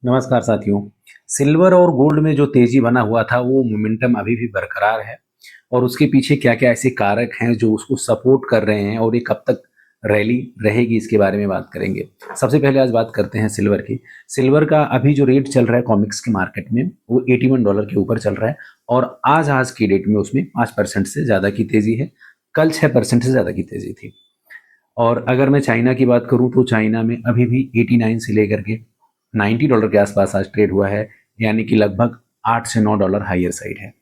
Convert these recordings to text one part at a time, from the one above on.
नमस्कार साथियों। सिल्वर और गोल्ड में जो तेजी बना हुआ था वो मोमेंटम अभी भी बरकरार है और उसके पीछे क्या-क्या ऐसे कारक हैं जो उसको सपोर्ट कर रहे हैं और ये कब तक रैली रहेगी इसके बारे में बात करेंगे। सबसे पहले आज बात करते हैं सिल्वर की। सिल्वर का अभी जो रेट चल रहा है कॉमिक्स के मार्केट में वो $81 के ऊपर चल रहा है और आज की डेट में उसमें 5% से ज़्यादा की तेज़ी है। कल 6% से ज़्यादा की तेज़ी थी। और अगर मैं चाइना की बात करूं तो चाइना में अभी भी 89 से लेकर के $90 के आसपास आज ट्रेड हुआ है, यानी कि लगभग 8 से $9 हायर साइड है।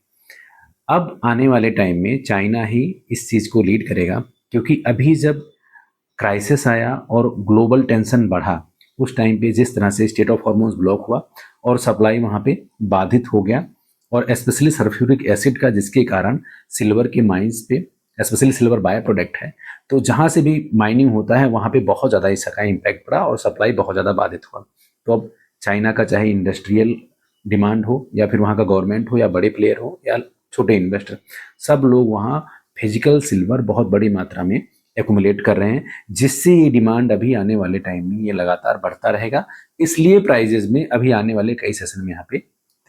अब आने वाले टाइम में चाइना ही इस चीज़ को लीड करेगा, क्योंकि अभी जब क्राइसिस आया और ग्लोबल टेंशन बढ़ा, उस टाइम पे जिस तरह से स्टेट ऑफ हॉर्मोन्स ब्लॉक हुआ और सप्लाई वहाँ पे बाधित हो गया और स्पेशली सल्फ्यूरिक एसिड का, जिसके कारण सिल्वर के माइंस पे, स्पेशली सिल्वर बाय प्रोडक्ट है, तो जहाँ से भी माइनिंग होता है वहाँ पे बहुत ज़्यादा इसका इम्पैक्ट पड़ा और सप्लाई बहुत ज़्यादा बाधित हुआ। तो अब चाइना का चाहे इंडस्ट्रियल डिमांड हो या फिर वहाँ का गवर्नमेंट हो या बड़े प्लेयर हो या छोटे इन्वेस्टर, सब लोग वहाँ फिजिकल सिल्वर बहुत बड़ी मात्रा में एक्यूमुलेट कर रहे हैं, जिससे ये डिमांड अभी आने वाले टाइम में ये लगातार बढ़ता रहेगा। इसलिए प्राइजेज में अभी आने वाले कई सेशन में यहाँ पे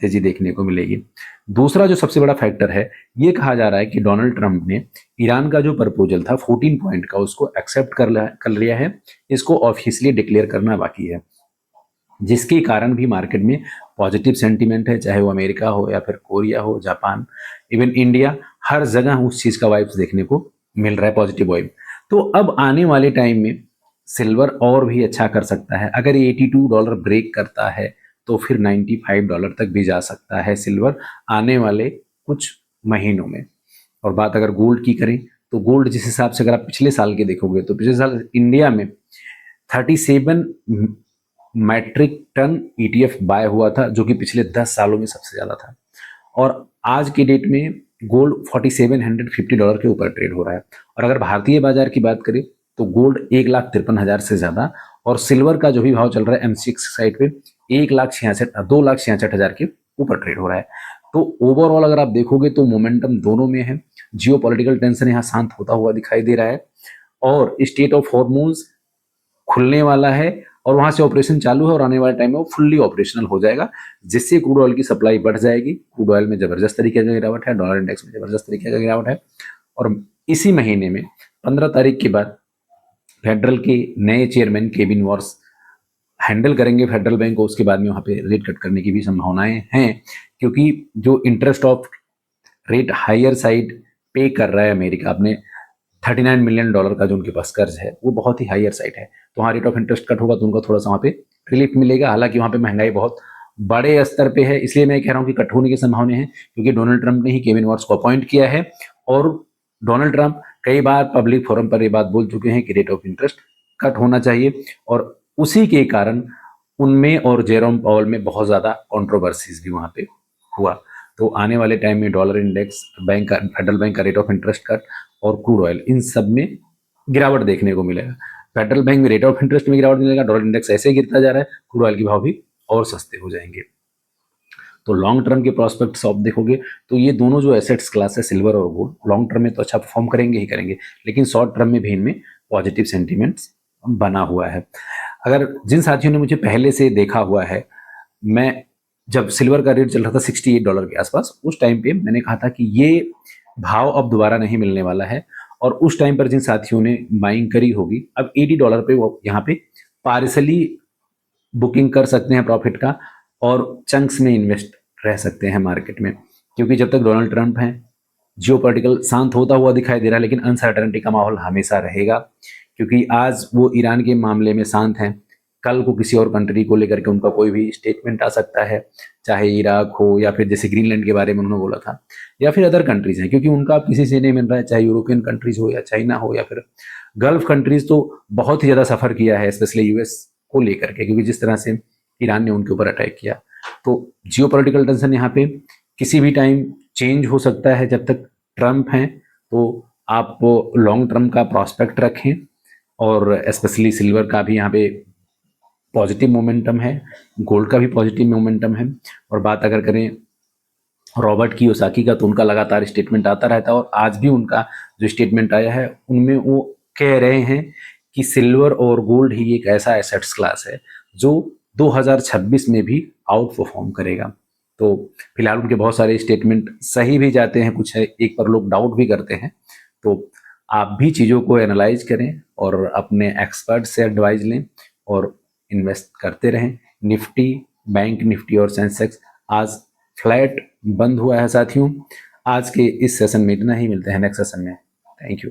तेजी देखने को मिलेगी। दूसरा जो सबसे बड़ा फैक्टर है, ये कहा जा रहा है कि डोनाल्ड ट्रंप ने ईरान का जो प्रपोजल था 14 पॉइंट का, उसको एक्सेप्ट कर लिया है। इसको ऑफिशियली डिक्लेयर करना बाकी है, जिसके कारण भी मार्केट में पॉजिटिव सेंटीमेंट है, चाहे वो अमेरिका हो या फिर कोरिया हो, जापान, इवन इंडिया, हर जगह उस चीज़ का वाइब्स देखने को मिल रहा है, पॉजिटिव वाइब। तो अब आने वाले टाइम में सिल्वर और भी अच्छा कर सकता है। अगर ये $82 ब्रेक करता है तो फिर $95 तक भी जा सकता है सिल्वर आने वाले कुछ महीनों में। और बात अगर गोल्ड की करें तो गोल्ड जिस हिसाब से अगर आप पिछले साल के देखोगे तो पिछले साल इंडिया में 37 मैट्रिक टन ईटीएफ बाय हुआ था, जो कि पिछले 10 सालों में सबसे ज़्यादा था। और आज की डेट में गोल्ड $4750 के ऊपर ट्रेड हो रहा है। और अगर भारतीय बाजार की बात करें तो गोल्ड 1,53,000 से ज़्यादा और सिल्वर का जो भी भाव चल रहा है एमसीएक्स साइड पे 2,66,000 के ऊपर ट्रेड हो रहा है। तो ओवरऑल अगर आप देखोगे तो मोमेंटम दोनों में है। जियो पॉलिटिकल टेंशन यहाँ शांत होता हुआ दिखाई दे रहा है और स्टेट ऑफ हॉर्मोन्स खुलने वाला है और वहां से ऑपरेशन चालू है और आने वाले टाइम में वो फुल्ली ऑपरेशनल हो जाएगा, जिससे क्रूड ऑयल की सप्लाई बढ़ जाएगी। क्रूड ऑयल में जबरदस्त तरीके का गिरावट है, डॉलर इंडेक्स में जबरदस्त तरीके का गिरावट है। और इसी महीने में 15 तारीख के बाद फेडरल के नए चेयरमैन केविन वॉर्स हैंडल करेंगे फेडरल बैंक को। उसके बाद में वहाँ पे रेट कट करने की भी संभावनाएं हैं, क्योंकि जो interest of rate higher side पे कर रहा है अमेरिका अपने $39 मिलियन का जो उनके पास कर्ज है, वो बहुत ही हायर साइड है। तो वहाँ रेट ऑफ इंटरेस्ट कट होगा तो उनको थोड़ा सा वहाँ पे रिलीफ मिलेगा। हालांकि वहाँ पे महंगाई बहुत बड़े स्तर पे है, इसलिए मैं कह रहा हूँ कि कट होने की संभावना है, क्योंकि डोनाल्ड ट्रंप ने ही केविन वॉर्स को अपॉइंट किया है और डोनाल्ड ट्रंप कई बार पब्लिक फोरम पर ये बात बोल चुके हैं कि रेट ऑफ इंटरेस्ट कट होना चाहिए। और उसी के कारण उनमें और जेरोम पावल में बहुत ज़्यादा कॉन्ट्रोवर्सीज भी वहाँ पे हुआ। तो आने वाले टाइम में डॉलर इंडेक्स, बैंक का, फेडरल बैंक का रेट ऑफ इंटरेस्ट कट और क्रूड ऑयल, इन सब में गिरावट देखने को मिलेगा। फेडरल बैंक में रेट ऑफ इंटरेस्ट में गिरावट मिलेगा, डॉलर इंडेक्स ऐसे ही गिरता जा रहा है, क्रूड ऑयल के भाव भी और सस्ते हो जाएंगे। तो लॉन्ग टर्म के प्रोस्पेक्ट्स आप देखोगे तो ये दोनों जो एसेट्स क्लास है सिल्वर और गोल्ड, लॉन्ग टर्म में तो अच्छा परफॉर्म करेंगे ही करेंगे, लेकिन शॉर्ट टर्म में भी इनमें पॉजिटिव सेंटीमेंट्स बना हुआ है। अगर जिन साथियों ने मुझे पहले से देखा हुआ है, मैं जब सिल्वर का रेट चल रहा था $68 के आसपास, उस टाइम पे मैंने कहा था कि ये भाव अब दोबारा नहीं मिलने वाला है। और उस टाइम पर जिन साथियों ने बाइंग करी होगी, अब $80 पे वो यहाँ पे पार्सली बुकिंग कर सकते हैं प्रॉफिट का और चंक्स में इन्वेस्ट रह सकते हैं मार्केट में। क्योंकि जब तक डोनाल्ड ट्रंप हैं, जियोपॉलिटिकल शांत होता हुआ दिखाई दे रहा है, लेकिन अनसर्टेनिटी का माहौल हमेशा रहेगा। क्योंकि आज वो ईरान के मामले में शांत हैं, कल को किसी और कंट्री को लेकर के उनका कोई भी स्टेटमेंट आ सकता है, चाहे इराक हो या फिर जैसे ग्रीनलैंड के बारे में उन्होंने बोला था, या फिर अदर कंट्रीज हैं, क्योंकि उनका अब किसी से नहीं मिल रहा है, चाहे यूरोपियन कंट्रीज हो या चाइना हो या फिर गल्फ कंट्रीज, तो बहुत ही ज़्यादा सफ़र किया है स्पेशली यूएस को लेकर के, क्योंकि जिस तरह से ईरान ने उनके ऊपर अटैक किया। तो जियो पॉलिटिकल टेंशन यहाँ पे किसी भी टाइम चेंज हो सकता है। जब तक ट्रंप हैं तो आप लॉन्ग टर्म का प्रॉस्पेक्ट रखें और स्पेशली सिल्वर का भी यहाँ पे पॉजिटिव मोमेंटम है, गोल्ड का भी पॉजिटिव मोमेंटम है। और बात अगर करें रॉबर्ट कियोसाकी का, तो उनका लगातार स्टेटमेंट आता रहता है और आज भी उनका जो स्टेटमेंट आया है उनमें वो कह रहे हैं कि सिल्वर और गोल्ड ही एक ऐसा एसेट्स क्लास है जो 2026 में भी आउट परफॉर्म करेगा। तो फिलहाल उनके बहुत सारे स्टेटमेंट सही भी जाते हैं, कुछ है एक पर लोग डाउट भी करते हैं। तो आप भी चीज़ों को एनालाइज करें और अपने एक्सपर्ट से एडवाइस लें और इन्वेस्ट करते रहें। निफ्टी, बैंक निफ्टी और सेंसेक्स आज फ्लैट बंद हुआ है साथियों। आज के इस सेशन में इतना ही, मिलते हैं नेक्स्ट सेशन में। Thank you.